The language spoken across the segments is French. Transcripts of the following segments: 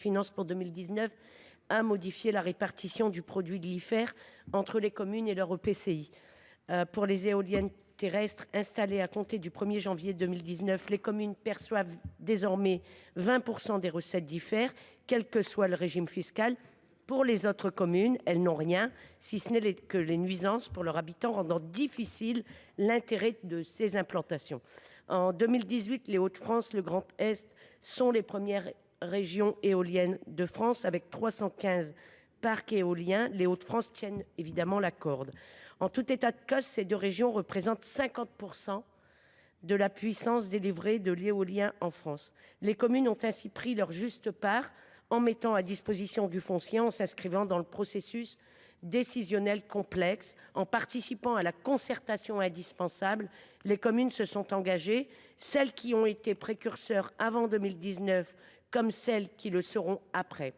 finances pour 2019 a modifié la répartition du produit de l'IFER entre les communes et leurs EPCI. Pour les éoliennes terrestres installées à compter du 1er janvier 2019, les communes perçoivent désormais 20% des recettes d'IFER, quel que soit le régime fiscal. Pour les autres communes, elles n'ont rien, si ce n'est que les nuisances pour leurs habitants, rendant difficile l'intérêt de ces implantations. En 2018, les Hauts-de-France, le Grand Est sont les premières régions éoliennes de France avec 315 parcs éoliens. Les Hauts-de-France tiennent évidemment la corde. En tout état de cause, ces deux régions représentent 50% de la puissance délivrée de l'éolien en France. Les communes ont ainsi pris leur juste part en mettant à disposition du foncier, en s'inscrivant dans le processus décisionnel complexe, en participant à la concertation indispensable. Les communes se sont engagées, celles qui ont été précurseurs avant 2019 comme celles qui le seront après.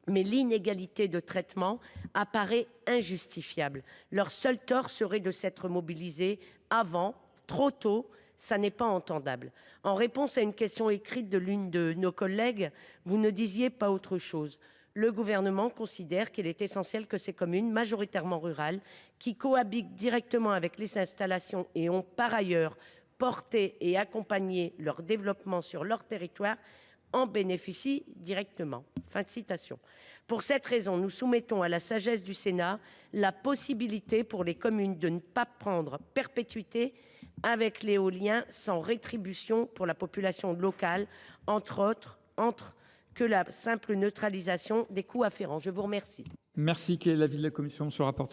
Mais l'inégalité de traitement apparaît injustifiable. Leur seul tort serait de s'être mobilisés avant, trop tôt. Ça n'est pas entendable. En réponse à une question écrite de l'une de nos collègues, vous ne disiez pas autre chose. Le gouvernement considère qu'il est essentiel que ces communes, majoritairement rurales, qui cohabitent directement avec les installations et ont par ailleurs porté et accompagné leur développement sur leur territoire, en bénéficient directement. » Fin de citation. Pour cette raison, nous soumettons à la sagesse du Sénat la possibilité pour les communes de ne pas prendre perpétuité avec l'éolien sans rétribution pour la population locale, entre que la simple neutralisation des coûts afférents. Je vous remercie. Merci. Quel est l'avis de la commission, monsieur le rapporteur ?